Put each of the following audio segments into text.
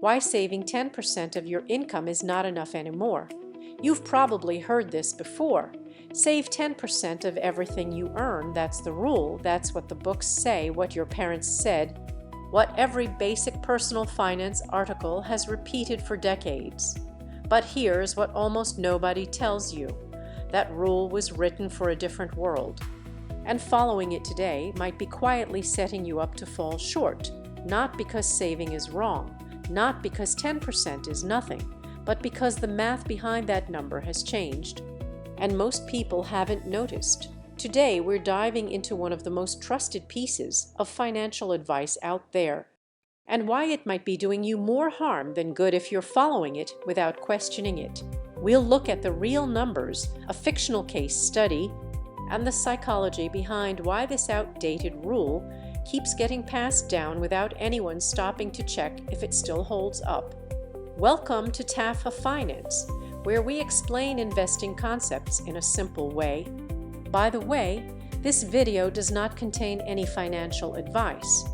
Why saving 10% of your income is not enough anymore. You've probably heard this before. Save 10% of everything you earn. That's the rule. That's what the books say, what your parents said, what every basic personal finance article has repeated for decades. But here's what almost nobody tells you. That rule was written for a different world. And following it today might be quietly setting you up to fall short, not because saving is wrong, not because 10% is nothing, but because the math behind that number has changed. And most people haven't noticed. Today, we're diving into one of the most trusted pieces of financial advice out there, and why it might be doing you more harm than good if you're following it without questioning it. We'll look at the real numbers, a fictional case study, and the psychology behind why this outdated rule keeps getting passed down without anyone stopping to check if it still holds up. Welcome to TAFA Finance, where we explain investing concepts in a simple way. By the way, this video does not contain any financial advice.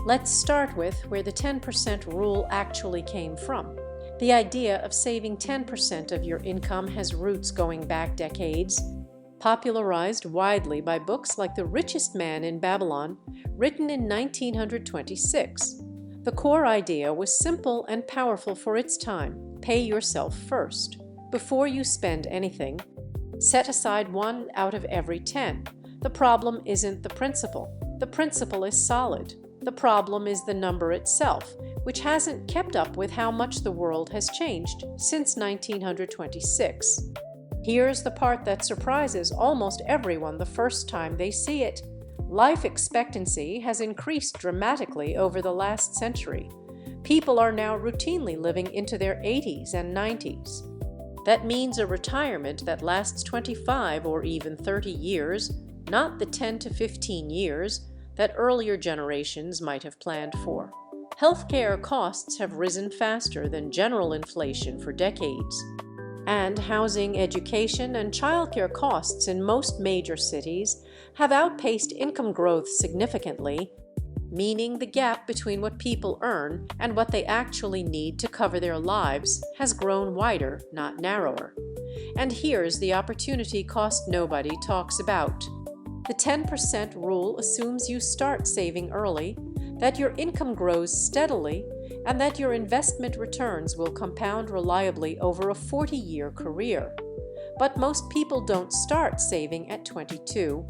Let's start with where the 10% rule actually came from. The idea of saving 10% of your income has roots going back decades, popularized widely by books like The Richest Man in Babylon, written in 1926. The core idea was simple and powerful for its time. Pay yourself first. Before you spend anything, set aside 1 out of every 10. The problem isn't the principle. The principle is solid. The problem is the number itself, which hasn't kept up with how much the world has changed since 1926. Here's the part that surprises almost everyone the first time they see it. Life expectancy has increased dramatically over the last century. People are now routinely living into their 80s and 90s. That means a retirement that lasts 25 or even 30 years, not the 10 to 15 years that earlier generations might have planned for. Healthcare costs have risen faster than general inflation for decades. And housing, education, and childcare costs in most major cities have outpaced income growth significantly, meaning the gap between what people earn and what they actually need to cover their lives has grown wider, not narrower. And here's the opportunity cost nobody talks about. The 10% rule assumes you start saving early, that your income grows steadily, and that your investment returns will compound reliably over a 40-year career. But most people don't start saving at 22.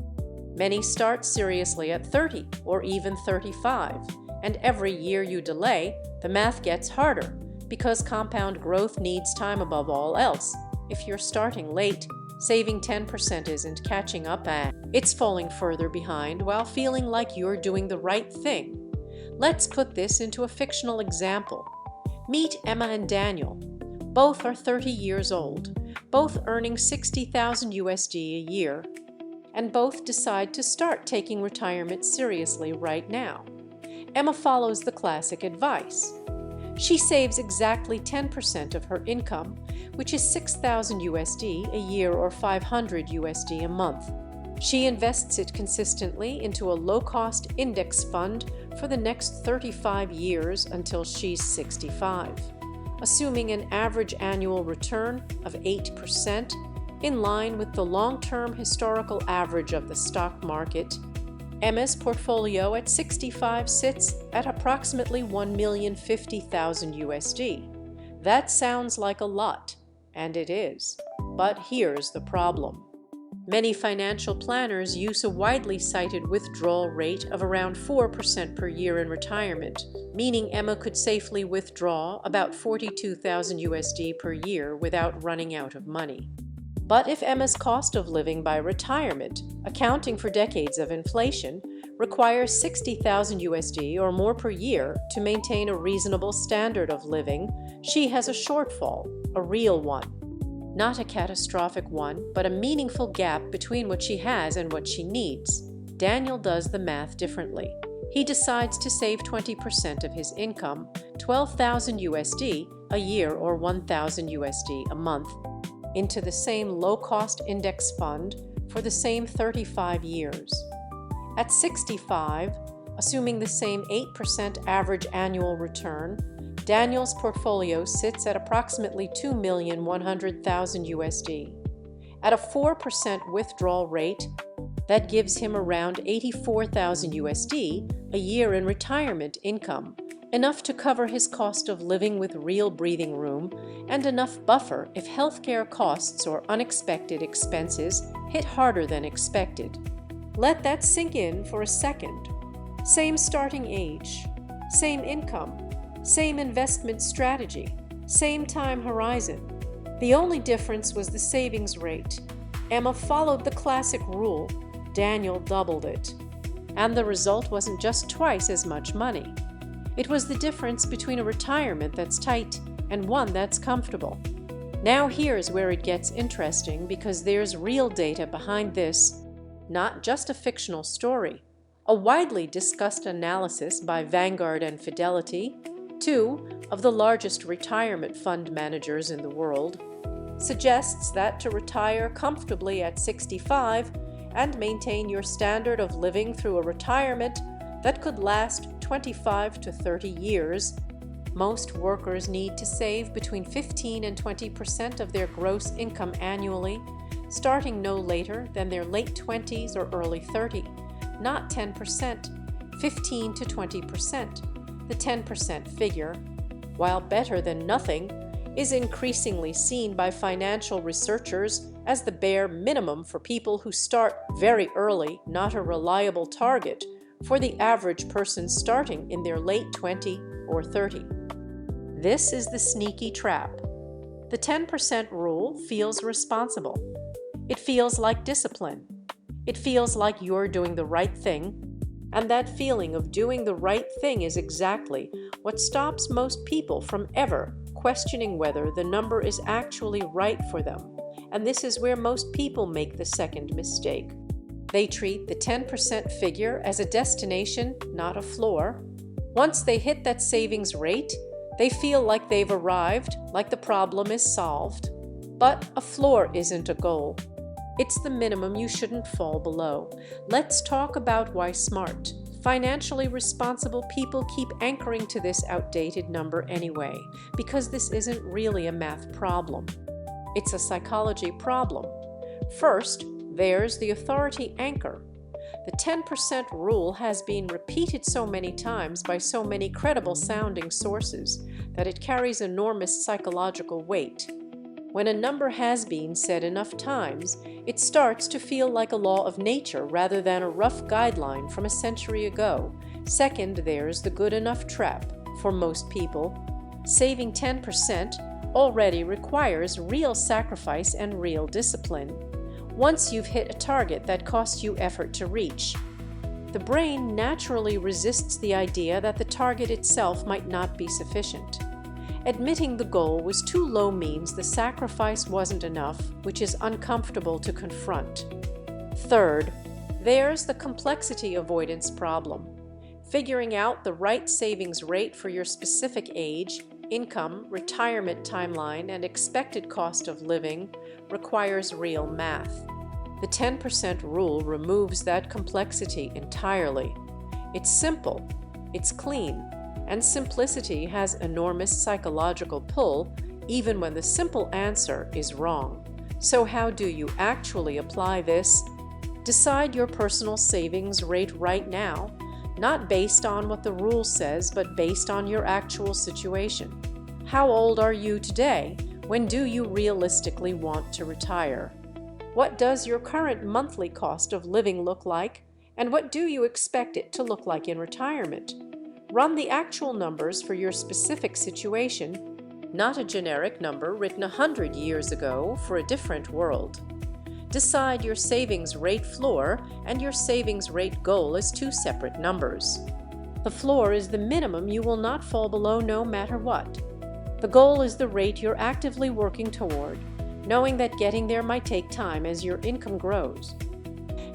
Many start seriously at 30 or even 35, and every year you delay, the math gets harder because compound growth needs time above all else. If you're starting late, saving 10% isn't catching up and it's falling further behind while feeling like you're doing the right thing. Let's put this into a fictional example. Meet Emma and Daniel. Both are 30 years old, both earning $60,000 USD a year, and both decide to start taking retirement seriously right now. Emma follows the classic advice. She saves exactly 10% of her income, which is $6,000 USD a year or $500 USD a month. She invests it consistently into a low-cost index fund for the next 35 years until she's 65, assuming an average annual return of 8%, in line with the long-term historical average of the stock market. Emma's portfolio at 65 sits at approximately $1,050,000 USD. That sounds like a lot, and it is. But here's the problem. Many financial planners use a widely cited withdrawal rate of around 4% per year in retirement, meaning Emma could safely withdraw about $42,000 USD per year without running out of money. But if Emma's cost of living by retirement, accounting for decades of inflation, requires $60,000 USD or more per year to maintain a reasonable standard of living, she has a shortfall, a real one. Not a catastrophic one, but a meaningful gap between what she has and what she needs. Daniel does the math differently. He decides to save 20% of his income, $12,000 USD a year or $1,000 USD a month, into the same low-cost index fund for the same 35 years. At 65, assuming the same 8% average annual return, Daniel's portfolio sits at approximately $2,100,000 USD. At a 4% withdrawal rate, that gives him around $84,000 USD a year in retirement income, enough to cover his cost of living with real breathing room and enough buffer if healthcare costs or unexpected expenses hit harder than expected. Let that sink in for a second. Same starting age, same income, same investment strategy, same time horizon. The only difference was the savings rate. Emma followed the classic rule. Daniel doubled it. And the result wasn't just twice as much money. It was the difference between a retirement that's tight and one that's comfortable. Now here's where it gets interesting, because there's real data behind this, not just a fictional story. A widely discussed analysis by Vanguard and Fidelity, two of the largest retirement fund managers in the world, suggests that to retire comfortably at 65 and maintain your standard of living through a retirement that could last 25 to 30 years, most workers need to save between 15 and 20% of their gross income annually, starting no later than their late 20s or early 30s. Not 10%, 15 to 20%. The 10% figure, while better than nothing, is increasingly seen by financial researchers as the bare minimum for people who start very early, not a reliable target for the average person starting in their late 20 or 30. This is the sneaky trap. The 10% rule feels responsible. It feels like discipline. It feels like you're doing the right thing, and that feeling of doing the right thing is exactly what stops most people from ever questioning whether the number is actually right for them. And this is where most people make the second mistake. They treat the 10% figure as a destination, not a floor. Once they hit that savings rate, they feel like they've arrived, like the problem is solved. But a floor isn't a goal. It's the minimum you shouldn't fall below. Let's talk about why smart, financially responsible people keep anchoring to this outdated number anyway, because this isn't really a math problem. It's a psychology problem. First, there's the authority anchor. The 10% rule has been repeated so many times by so many credible-sounding sources that it carries enormous psychological weight. When a number has been said enough times, it starts to feel like a law of nature rather than a rough guideline from a century ago. Second, there's the good enough trap. For most people, saving 10% already requires real sacrifice and real discipline. Once you've hit a target that costs you effort to reach, the brain naturally resists the idea that the target itself might not be sufficient. Admitting the goal was too low means the sacrifice wasn't enough, which is uncomfortable to confront. Third, there's the complexity avoidance problem. Figuring out the right savings rate for your specific age, income, retirement timeline, and expected cost of living requires real math. The 10% rule removes that complexity entirely. It's simple, it's clean, and simplicity has enormous psychological pull even when the simple answer is wrong. So how do you actually apply this? Decide your personal savings rate right now, not based on what the rule says, but based on your actual situation. How old are you today? When do you realistically want to retire? What does your current monthly cost of living look like? And what do you expect it to look like in retirement? Run the actual numbers for your specific situation, not a generic number written 100 years ago for a different world. Decide your savings rate floor and your savings rate goal as two separate numbers. The floor is the minimum you will not fall below no matter what. The goal is the rate you're actively working toward, knowing that getting there might take time as your income grows.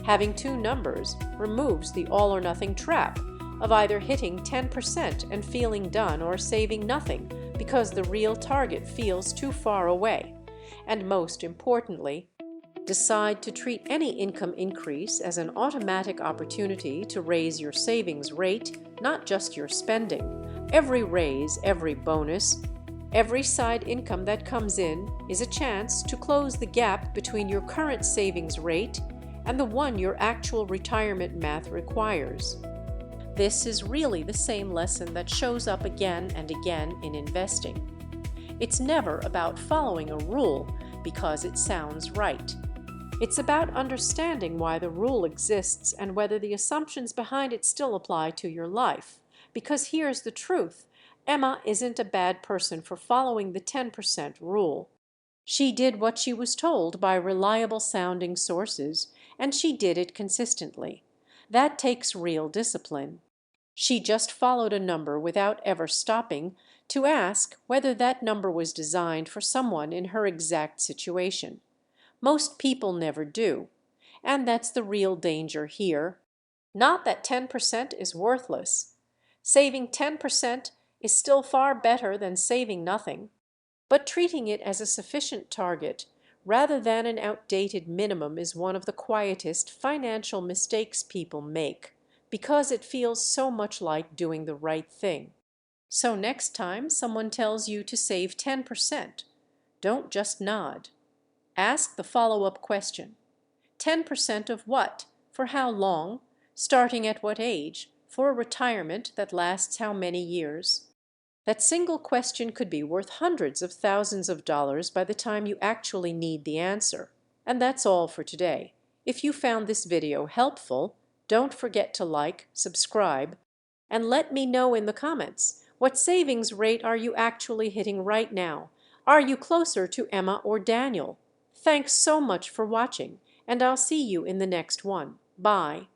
Having two numbers removes the all-or-nothing trap of either hitting 10% and feeling done or saving nothing because the real target feels too far away. And most importantly, decide to treat any income increase as an automatic opportunity to raise your savings rate, not just your spending. Every raise, every bonus, every side income that comes in is a chance to close the gap between your current savings rate and the one your actual retirement math requires. This is really the same lesson that shows up again and again in investing. It's never about following a rule because it sounds right. It's about understanding why the rule exists and whether the assumptions behind it still apply to your life. Because here's the truth. Emma isn't a bad person for following the 10% rule. She did what she was told by reliable sounding sources, and she did it consistently. That takes real discipline. She just followed a number without ever stopping to ask whether that number was designed for someone in her exact situation. Most people never do, and that's the real danger here. Not that 10% is worthless. Saving 10% is still far better than saving nothing, but treating it as a sufficient target rather than an outdated minimum is one of the quietest financial mistakes people make, because it feels so much like doing the right thing. So next time someone tells you to save 10%, don't just nod. Ask the follow-up question. 10% of what? For how long? Starting at what age? For a retirement that lasts how many years? That single question could be worth hundreds of thousands of dollars by the time you actually need the answer. And that's all for today. If you found this video helpful, don't forget to like, subscribe, and let me know in the comments, what savings rate are you actually hitting right now? Are you closer to Emma or Daniel? Thanks so much for watching, and I'll see you in the next one. Bye.